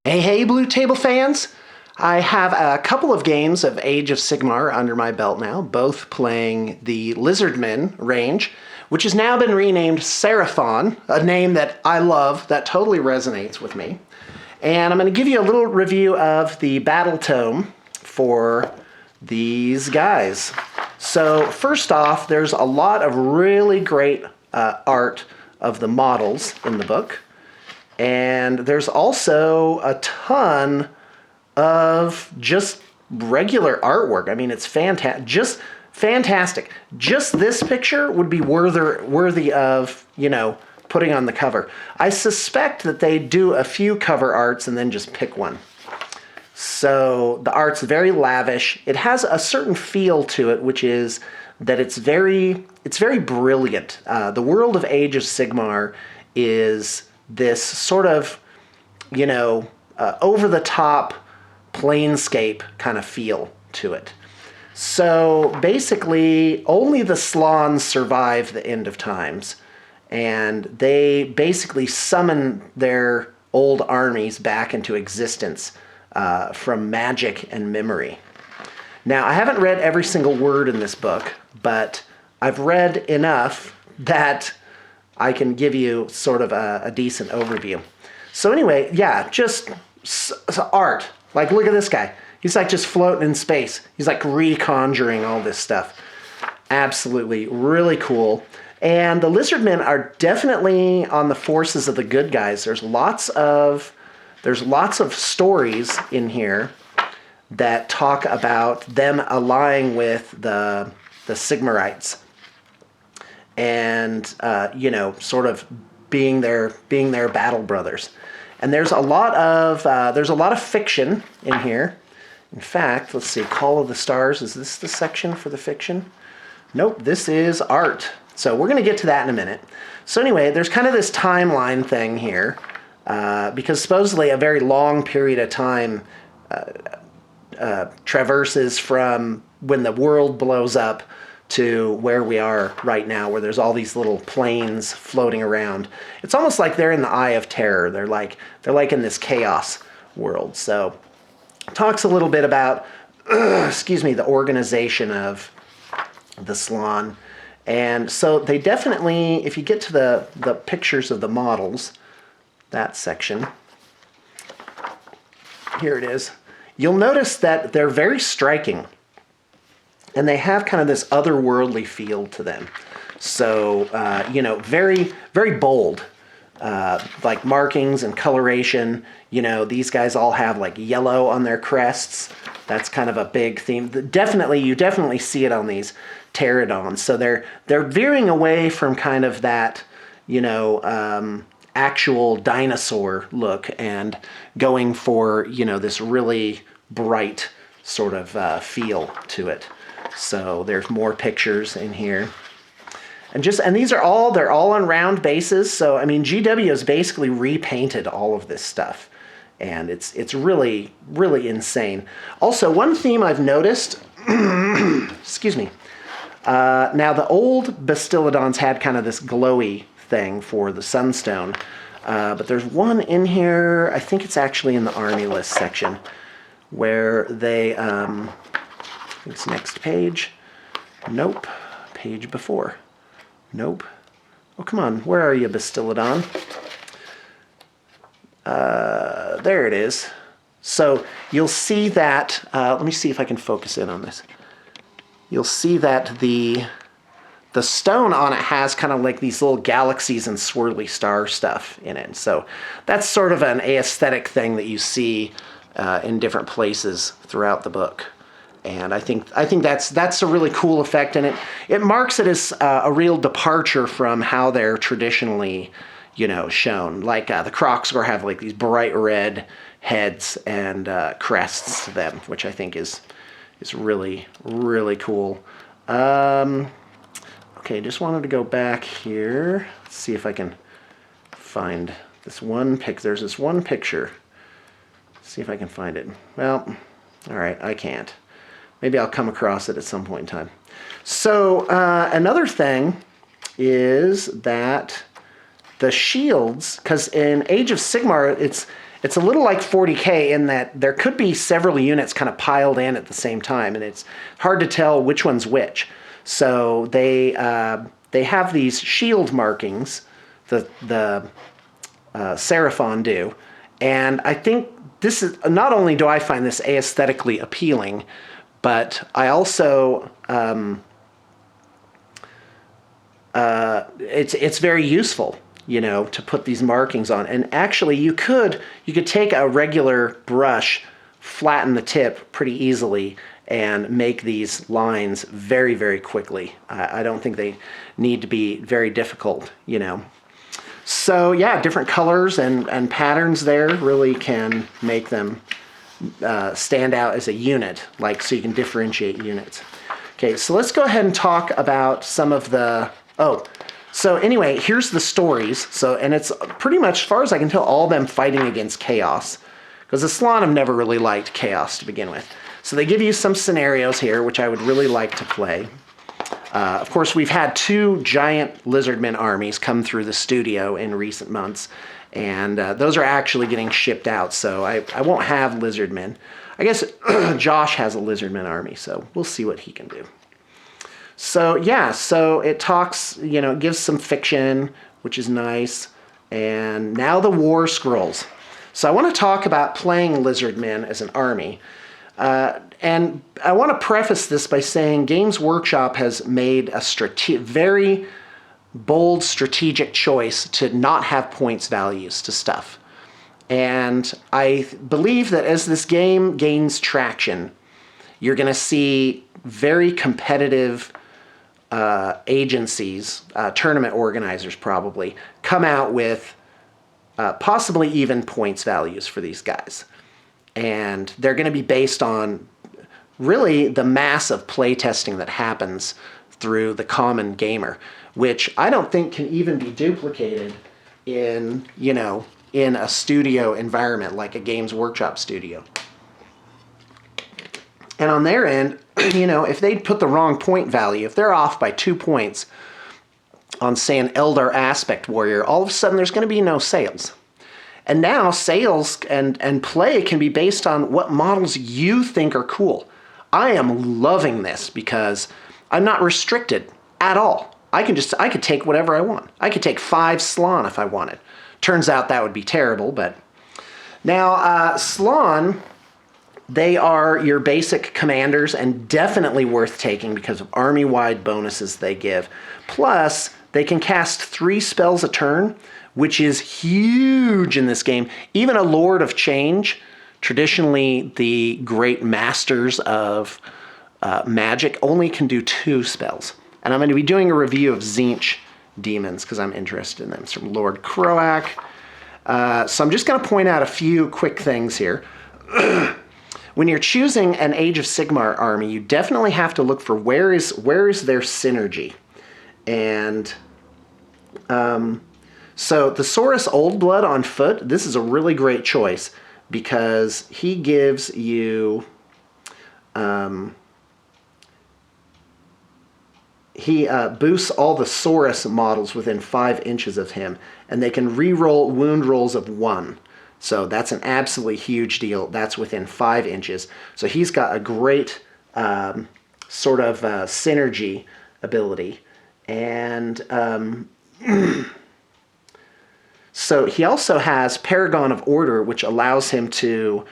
Hey, Blue Table fans! I have a couple of games of Age of Sigmar under my belt now, both playing the Lizardmen range, which has now been renamed Seraphon, a name that I love, that totally resonates with me. And I'm going to give you a little review of the Battletome for these guys. So first off, there's a lot of really great art of the models in the book. And there's also a ton of just regular artwork. I mean, it's fantastic. Just fantastic. Just this picture would be worthy of, putting on the cover. I suspect that they do a few cover arts and then just pick one. So the art's very lavish. It has a certain feel to it, which is that it's very brilliant. The world of Age of Sigmar is this sort of, over-the-top planescape kind of feel to it. So basically, only the Slans survive the end of times, and they basically summon their old armies back into existence from magic and memory. Now, I haven't read every single word in this book, but I've read enough that I can give you sort of a decent overview. So anyway, yeah, just art. Like, look at this guy. He's like just floating in space. He's like reconjuring all this stuff. Absolutely, really cool. And the Lizardmen are definitely on the forces of the good guys. There's lots of stories in here that talk about them allying with the Sigmarites. And sort of being their battle brothers, and there's a lot of fiction in here. In fact, let's see, Call of the Stars. Is this the section for the fiction? Nope, this is art. So we're going to get to that in a minute. So anyway, there's kind of this timeline thing here, because supposedly a very long period of time traverses from when the world blows up to where we are right now, where there's all these little planes floating around. It's almost like they're in the Eye of Terror. They're like in this chaos world. So talks a little bit about the organization of the Slan. And so they definitely, if you get to the pictures of the models, that section, here it is, you'll notice that they're very striking. And they have kind of this otherworldly feel to them. So, very, very bold, like markings and coloration. These guys all have like yellow on their crests. That's kind of a big theme. You definitely see it on these pterodons. So they're veering away from kind of that, actual dinosaur look and going for, this really bright sort of feel to it. So there's more pictures in here. And they're all on round bases. So, I mean, GW has basically repainted all of this stuff. And it's really, really insane. Also, one theme I've noticed, excuse me. Now, the old Bastiladons had kind of this glowy thing for the Sunstone. But there's one in here, I think it's actually in the Army List section, where they... It's next page. Nope. Page before. Nope. Oh, come on. Where are you, Bastiladon? There it is. So you'll see that... let me see if I can focus in on this. You'll see that the stone on it has kind of like these little galaxies and swirly star stuff in it. So that's sort of an aesthetic thing that you see in different places throughout the book. And I think that's a really cool effect, and it marks it as a real departure from how they're traditionally, shown. Like the Kroxgor have like these bright red heads and crests to them, which I think is really, really cool. Okay, just wanted to go back here. Let's see if I can find this one pic. There's this one picture. Let's see if I can find it. Well, all right, I can't. Maybe I'll come across it at some point in time. So another thing is that the shields, because in Age of Sigmar, it's a little like 40K in that there could be several units kind of piled in at the same time, and it's hard to tell which one's which. So they have these shield markings, the Seraphon do, and I think this is, not only do I find this aesthetically appealing, but I also it's very useful, you know, to put these markings on. And actually, you could take a regular brush, flatten the tip pretty easily, and make these lines very, very quickly. I don't think they need to be very difficult, you know. So yeah, different colors and patterns there really can make them stand out as a unit, like, so you can differentiate units. Okay, so let's go ahead and talk about some of the, so anyway, here's the stories. So, and it's pretty much, as far as I can tell, all them fighting against chaos, because the Slann have never really liked chaos to begin with. So they give you some scenarios here, which I would really like to play. Of course, we've had 2 giant lizardmen armies come through the studio in recent months, and those are actually getting shipped out, so I won't have lizardmen. I guess Josh has a lizardmen army, so we'll see what he can do. So yeah, so it talks, you know, it gives some fiction, which is nice, and now the war scrolls. So I want to talk about playing lizardmen as an army. And I want to preface this by saying Games Workshop has made a very bold strategic choice to not have points values to stuff. And I believe that as this game gains traction, you're going to see very competitive agencies, tournament organizers probably, come out with possibly even points values for these guys. And they're going to be based on really the massive playtesting that happens through the common gamer, which I don't think can even be duplicated in, you know, in a studio environment like a Games Workshop studio. And on their end, you know, if they put the wrong point value, if they're off by 2 points on, say, an Eldar Aspect Warrior, all of a sudden there's going to be no sales. And now sales and play can be based on what models you think are cool. I am loving this because I'm not restricted at all. I could take whatever I want. I could take 5 Slann if I wanted. Turns out that would be terrible, but now Slann, they are your basic commanders and definitely worth taking because of army-wide bonuses they give. Plus, they can cast 3 spells a turn, which is huge in this game. Even a Lord of Change, traditionally the great masters of magic, only can do 2 spells. And I'm going to be doing a review of Tzeentch demons because I'm interested in them. It's from Lord Croak. So I'm just going to point out a few quick things here. When you're choosing an Age of Sigmar army, you definitely have to look for where is their synergy. And so the Saurus Oldblood on foot, this is a really great choice because he gives you, he boosts all the Saurus models within 5 inches of him, and they can re-roll wound rolls of 1. So that's an absolutely huge deal. That's within 5 inches. So he's got a great sort of synergy ability. And so he also has Paragon of Order, which allows him to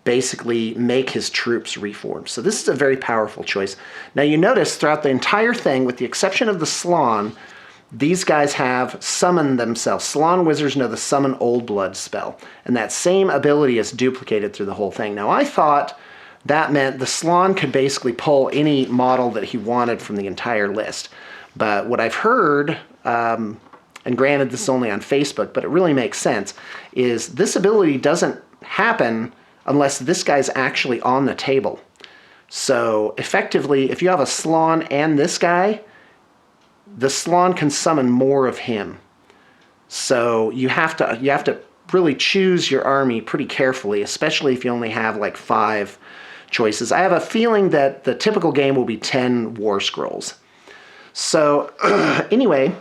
basically make his troops reform. So this is a very powerful choice. Now you notice throughout the entire thing, with the exception of the Slann, these guys have summoned themselves. Slann wizards know the Summon Old Blood spell, and that same ability is duplicated through the whole thing. Now I thought that meant the Slann could basically pull any model that he wanted from the entire list. But what I've heard, and granted this is only on Facebook, but it really makes sense, is this ability doesn't happen unless this guy's actually on the table. So effectively, if you have a Slann and this guy, the Slann can summon more of him. So you have to really choose your army pretty carefully, especially if you only have like 5 choices. I have a feeling that the typical game will be 10 War Scrolls. So anyway,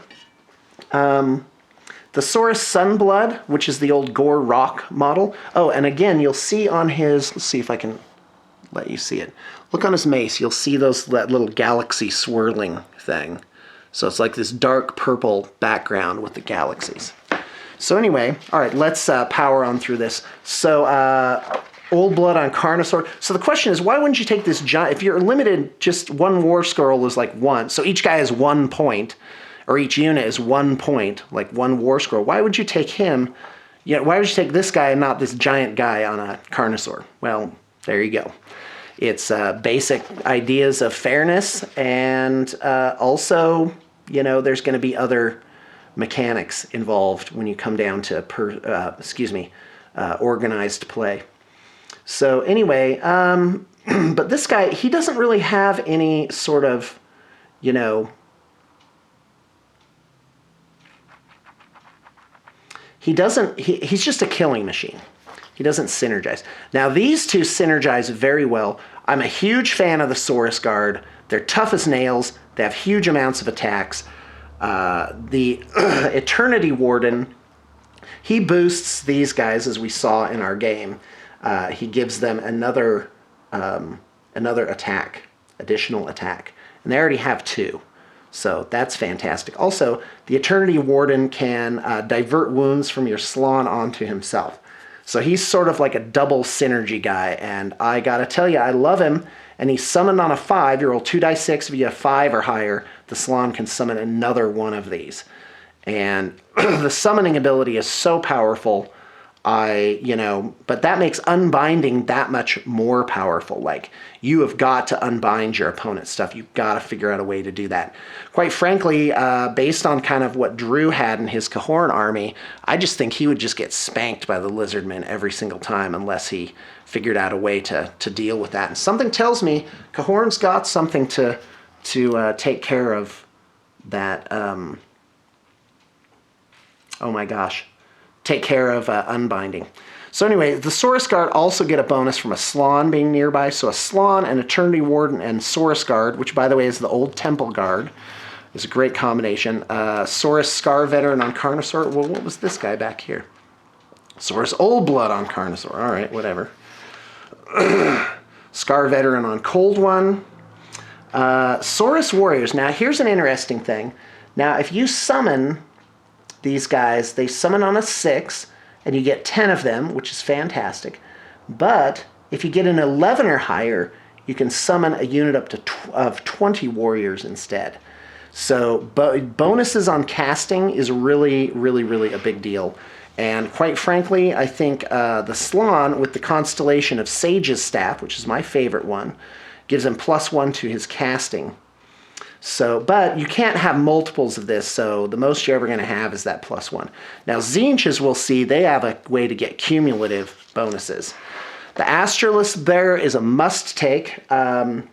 The Saurus Sunblood, which is the old Gore Rock model. Oh, and again, you'll see on his, let's see if I can let you see it. Look on his mace, you'll see that little galaxy swirling thing. So it's like this dark purple background with the galaxies. So anyway, all right, let's power on through this. So Old Blood on Carnosaur. So the question is, why wouldn't you take this giant, if you're limited, just one War Scroll is like 1. So each guy is 1 point, or each unit is 1 point, like 1 War Scroll. Why would you take him? You know, why would you take this guy and not this giant guy on a Carnosaur? Well, there you go. It's basic ideas of fairness, and also, you know, there's going to be other mechanics involved when you come down to organized play. So anyway, but this guy, he doesn't really have any sort of, you know, he's just a killing machine. He doesn't synergize. Now these two synergize very well. I'm a huge fan of the Saurus Guard. They're tough as nails. They have huge amounts of attacks. The Eternity Warden, he boosts these guys, as we saw in our game. He gives them another attack, additional attack. And they already have 2. So that's fantastic. Also, the Eternity Warden can divert wounds from your Slon onto himself. So he's sort of like a double synergy guy, and I gotta tell you, I love him. And he's summoned on a 5. You roll 2d6. If you have 5 or higher, the Slon can summon another one of these. And the summoning ability is so powerful. But that makes unbinding that much more powerful. Like, you have got to unbind your opponent's stuff. You've got to figure out a way to do that. Quite frankly, based on kind of what Drew had in his Cahorn army, I just think he would just get spanked by the Lizardmen every single time unless he figured out a way to deal with that. And something tells me Cahorn's got something to take care of that. Oh my gosh. Take care of unbinding. So anyway, the Saurus Guard also get a bonus from a Slon being nearby. So a Slon, an Eternity Warden, and Saurus Guard, which by the way is the old Temple Guard, is a great combination. Saurus Scar Veteran on Carnosaur. Well, what was this guy back here? Saurus Old Blood on Carnosaur. All right, whatever. Scar Veteran on Cold One. Saurus Warriors. Now here's an interesting thing. Now if you summon these guys, they summon on a 6, and you get 10 of them, which is fantastic. But if you get an 11 or higher, you can summon a unit up to of 20 warriors instead. So bonuses on casting is really, really, really a big deal. And quite frankly, I think the Slon with the constellation of Sage's Staff, which is my favorite one, gives him +1 to his casting. So, but you can't have multiples of this, so the most you're ever going to have is that +1. Now, Tzeentches, we'll see, they have a way to get cumulative bonuses. The Astrolus Bear is a must-take. You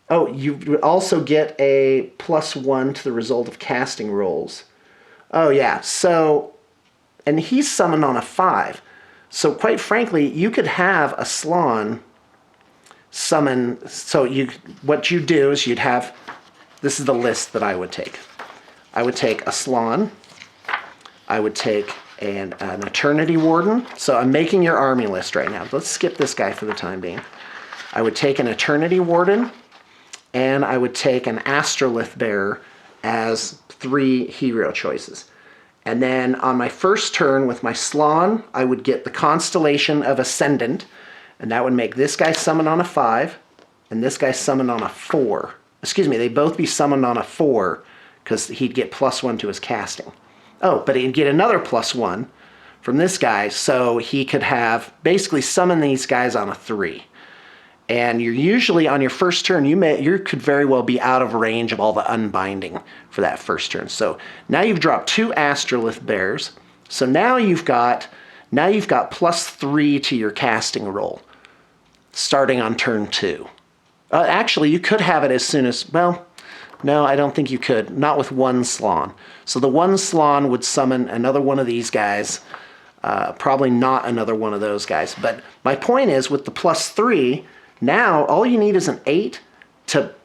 would also get a +1 to the result of casting rolls. Oh, yeah, so, and he's summoned on a 5. So, quite frankly, you could have a Slon summon, so what you do is you'd have, this is the list that I would take. I would take a Slon. I would take an Eternity Warden. So I'm making your army list right now. Let's skip this guy for the time being. I would take an Eternity Warden, and I would take an Astrolith Bearer as 3 hero choices. And then on my first turn with my Slon, I would get the Constellation of Ascendant, and that would make this guy summon on a 5, and this guy summon on a 4. Excuse me, they'd both be summoned on a 4, because he'd get +1 to his casting. Oh, but he'd get another +1 from this guy, so he could have, basically summon these guys on a 3. And you're usually, on your first turn, you could very well be out of range of all the unbinding for that first turn. So now you've dropped 2 Astrolith Bears, so now you've got +3 to your casting roll, starting on turn 2. Actually, you could have it as soon as, well, no, I don't think you could. Not with 1 Slon. So the 1 Slon would summon another one of these guys. Probably not another one of those guys. But my point is, with the +3, now all you need is an 8 to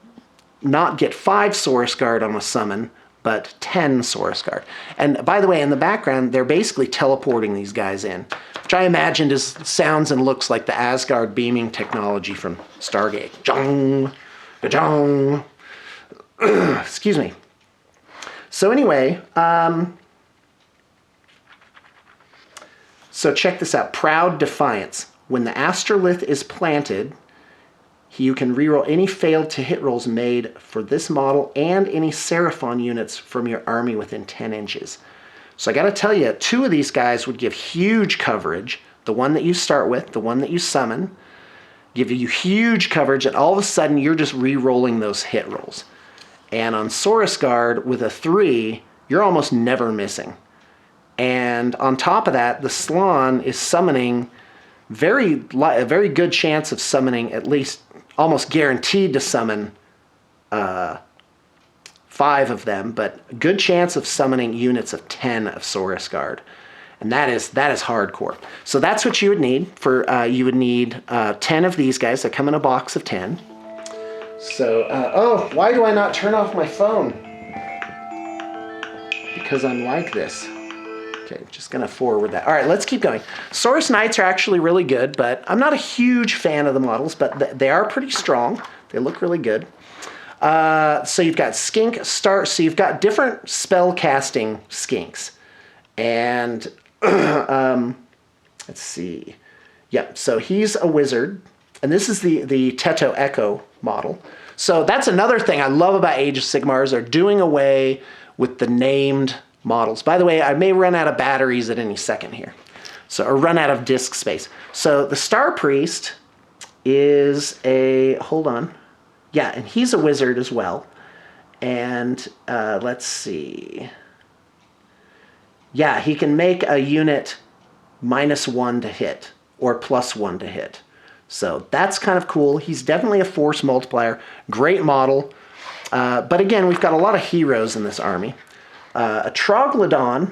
not get 5 Saurus Guard on a summon, but 10 Saurus Guard. And by the way, in the background, they're basically teleporting these guys in, which I imagined sounds and looks like the Asgard beaming technology from Stargate. Jong, jong. Excuse me. So anyway, so check this out. Proud Defiance. When the Astrolith is planted, you can reroll any failed to hit rolls made for this model and any Seraphon units from your army within 10 inches. So I got to tell you, 2 of these guys would give huge coverage. The one that you start with, the one that you summon, give you huge coverage, and all of a sudden you're just re-rolling those hit rolls. And on Saurus Guard with a 3, you're almost never missing. And on top of that, the Slon is summoning a very good chance of summoning, at least almost guaranteed to summon 5 of them, but good chance of summoning units of 10 of Saurus Guard. And that is hardcore. So that's what you would need. You would need 10 of these guys that come in a box of 10. So, oh, why do I not turn off my phone? Because I'm like this. Okay, just going to forward that. All right, let's keep going. Saurus Knights are actually really good, but I'm not a huge fan of the models, but they are pretty strong. They look really good. So you've got Skink Star. So you've got different spell casting Skinks. And let's see. Yep, so he's a wizard. And this is the Teto Echo model. So that's another thing I love about Age of Sigmar is they're doing away with the named models. By the way, I may run out of batteries at any second here. So, or run out of disk space. So the Star Priest is hold on. Yeah, and he's a wizard as well. And let's see. Yeah, he can make a unit -1 to hit or +1 to hit. So that's kind of cool. He's definitely a force multiplier. Great model. But again, we've got a lot of heroes in this army. A Troglodyte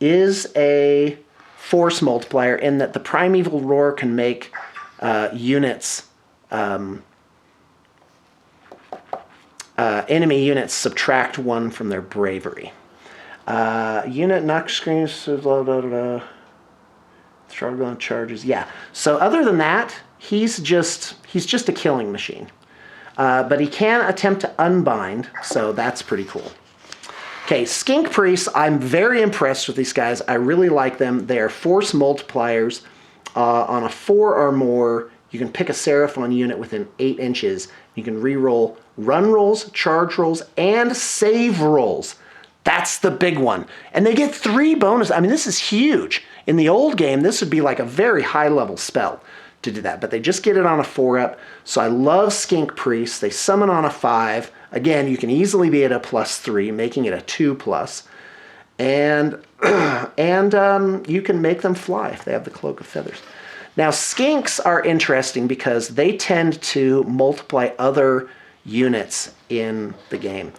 is a force multiplier in that the Primeval Roar can make units, enemy units subtract 1 from their bravery. Unit knock screens, Troglodyte charges. Yeah. So other than that, he's just a killing machine. But he can attempt to unbind, so that's pretty cool. Okay, Skink Priests, I'm very impressed with these guys. I really like them. They are force multipliers. On a 4 or more, you can pick a Seraphon unit within 8 inches. You can re-roll run rolls, charge rolls, and save rolls. That's the big one. And they get 3 bonus. I mean, this is huge. In the old game, this would be like a very high-level spell to do that. But they just get it on a 4-up. So I love Skink Priests. They summon on a 5. Again, you can easily be at a +3, making it a 2+. And you can make them fly if they have the Cloak of Feathers. Now, Skinks are interesting because they tend to multiply other units in the game.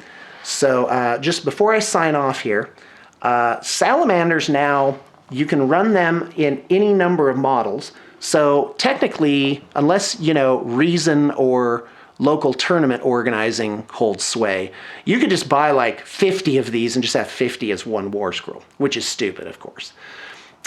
So just before I sign off here, Salamanders now, you can run them in any number of models. So technically, unless, Reason or local tournament organizing holds sway, you could just buy like 50 of these and just have 50 as 1 war scroll, which is stupid, of course.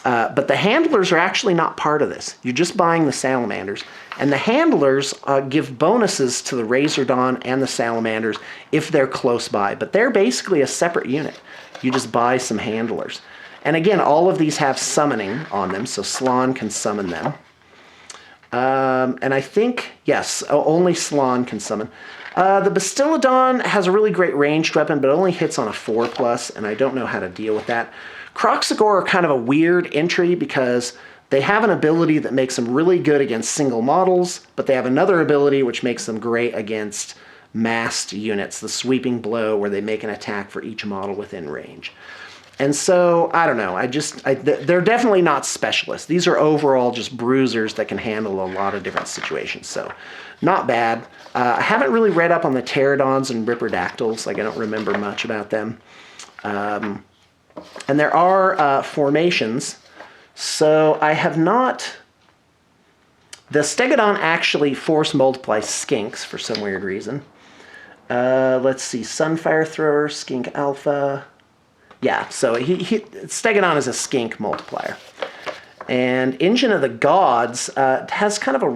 But the handlers are actually not part of this. You're just buying the Salamanders. And the handlers give bonuses to the Razor Dawn and the Salamanders if they're close by. But they're basically a separate unit. You just buy some handlers. And again, all of these have summoning on them, so Slon can summon them. And I think, yes, only Slon can summon. The Bastiladon has a really great ranged weapon, but it only hits on a 4+, and I don't know how to deal with that. Kroxigor are kind of a weird entry because they have an ability that makes them really good against single models, but they have another ability which makes them great against massed units, the Sweeping Blow, where they make an attack for each model within range. And so, I don't know, they're definitely not specialists. These are overall just bruisers that can handle a lot of different situations, so not bad. I haven't really read up on the Pterodons and Ripperdactyls, like I don't remember much about them. And there are formations, so I have not... The Stegodon actually force multiplies Skinks for some weird reason. Let's see, Sunfire Thrower, Skink Alpha. Yeah, so Stegodon is a skink multiplier. And Engine of the Gods has kind of a